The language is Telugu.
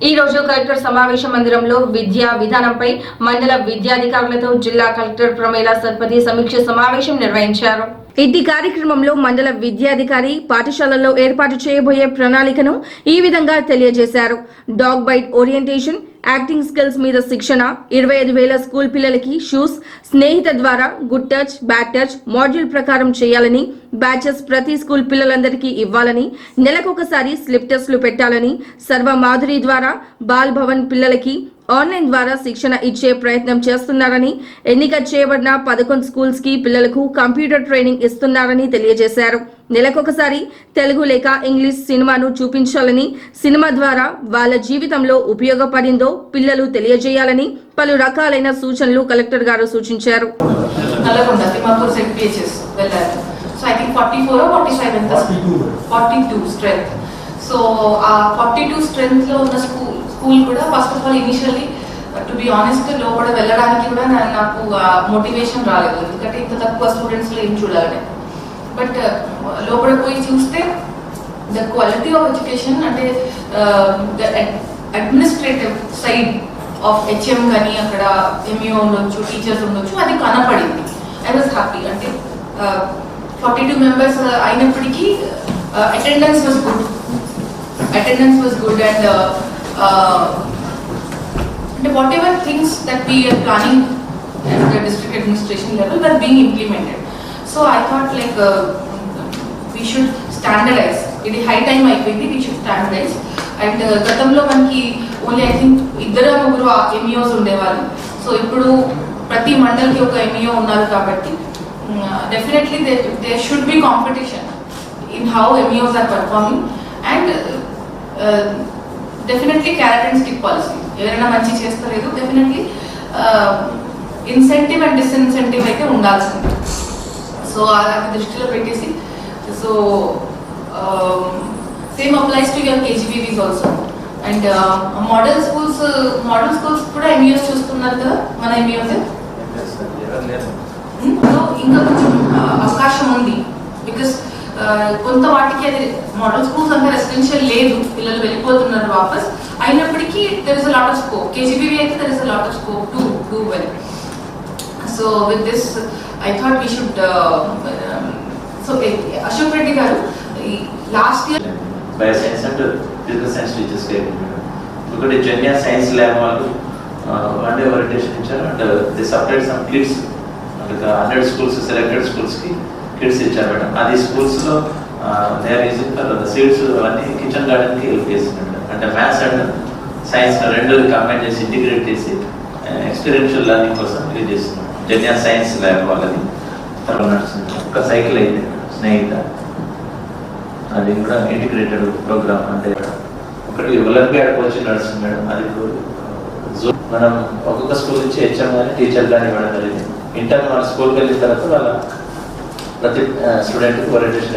ఈ రోజు కలెక్టర్ సమావేశ మందిరంలో విద్యా విధానంపై మండల విద్యాధికారులతో జిల్లా కలెక్టర్ ప్రమేల సత్పతి సమీక్ష సమావేశం నిర్వహించారు. ఇట్టి కార్యక్రమంలో మండల విద్యాధికారి పాఠశాలల్లో ఏర్పాటు చేయబోయే ప్రణాళికను ఈ విధంగా తెలియజేశారు. Dog bite orientation, acting skills మీద శిక్షణ, 25,000 స్కూల్ పిల్లలకి షూస్, స్నేహిత ద్వారా good touch, bad touch module ప్రకారం చేయాలని, బ్యాచెస్ ప్రతి స్కూల్ పిల్లలందరికీ ఇవ్వాలని, నెలకొకసారి స్లిప్ టెస్టులు పెట్టాలని, సర్వ మాధురి ద్వారా బాల్ భవన్ పిల్లలకి ఆన్లైన్ ద్వారా శిక్షణ ఇచ్చే ప్రయత్నం చేస్తున్నారని, ఎన్నిక చేయబడిన 11 స్కూల్స్ కి పిల్లలకు కంప్యూటర్ ట్రైనింగ్ ఇస్తున్నారని తెలియజేశారు. నెలకొకసారి తెలుగు లేక ఇంగ్లీష్ సినిమాను చూపించాలని, సినిమా ద్వారా వాళ్ళ జీవితంలో ఉపయోగపడిందో పిల్లలు తెలియజేయాలని పలు రకాలైన సూచనలు కలెక్టర్ గారు సూచించారు. So I think 44 or 45 in the 42 strength. So 42 strength lo unna school kuda first of all initially to be honest లోపల వెళ్ళడానికి కూడా నాకు మోటివేషన్ రాలేదు, ఎందుకంటే ఇంత తక్కువ స్టూడెంట్స్ లో ఏం చూడాలని. బట్ లోపల పోయి చూస్తే ద క్వాలిటీ ఆఫ్ ఎడ్యుకేషన్ అంటే the administrative side of HM కానీ అక్కడ ఎంఈఓ ఉండొచ్చు, టీచర్స్ ఉండొచ్చు, అది కనపడింది. I was happy. అంటే 42 members అయినప్పటికీ attendance was good and whatever things that we are planning at the district administration level were being implemented. So I thought like we should standardize. It is high time అయిపోయింది, we should standardize. And గతంలో మనకి ఓన్లీ ఐ థింక్ 2-3 ఎంఈఓస్ ఉండేవాళ్ళు. సో ఇప్పుడు ప్రతి మండల్కి ఒక ఎంఈఓ ఉన్నారు కాబట్టి definitely there should be competition in how MEOs are performing, and definitely carrot and stick policy. ఎవరైనా మంచి చేస్తలేదు definitely ఇన్సెంటివ్ అండ్ డిస్ఇన్సెంటివ్ అయితే ఉండాల్సింది. సో అది దృష్టిలో పెట్టేసి so same applies to your KGBVs also. And model schools కూడా MEOs చూస్తున్నారు కదా మన MEOs. ఇంకా కొంచెం అవకాశం ఉంది, బికాస్ కొంత వాటికి అది మోడల్ స్కూల్స్ అంటే రెసిడెన్షియల్ లేదు, పిల్లలు వెళ్ళిపోతున్నారు వాపస్. అయినప్పటికీ there is a lot of scope. KGBV అయితే there is a lot of scope to do well. So with this I thought we should so Ashok Reddy గారు last year bioscience and business science teachers ఒకటి జన్యా సైన్స్ ల్యాబ్ వాళ్ళు 1 day ఓరియంటేషన్ ఇచ్చారు. And the separate some kids 100 schools selected schools కి కిడ్స్ ఇచ్చారు మేడం. అది స్కూల్స్ లో they are using for the seeds అవన్నీ కిచెన్ గార్డెన్ కి హెల్ప్ చేస్తున్నారు. అంటే మ్యాథ్స్ అండ్ సైన్స్ రెండు కంబైన్ చేసి ఇంటిగ్రేట్ చేసి ఎక్స్పీరియన్షియల్ లెర్నింగ్ కోసం యూజ్ చేస్తున్నాం. జన్యా సైన్స్ ల్యాబ్ వాళ్ళది తర్వాత నడుస్తుంది. ఒక సైకిల్ అయితే స్నేహిత, అది కూడా ఇంటిగ్రేటెడ్ ప్రోగ్రామ్. అంటే ఒకటి ఒలింపియాడ్ కోచింగ్ నడుస్తుంది మేడం. అది మనం ఒక్కొక్క స్కూల్ నుంచి హెచ్ఎం కానీ టీచర్ కానీ ఇవ్వడం జరిగింది. ఇంటర్ మన స్కూల్కి వెళ్ళిన తర్వాత వాళ్ళ ప్రతి స్టూడెంట్కి ఓరియంటేషన్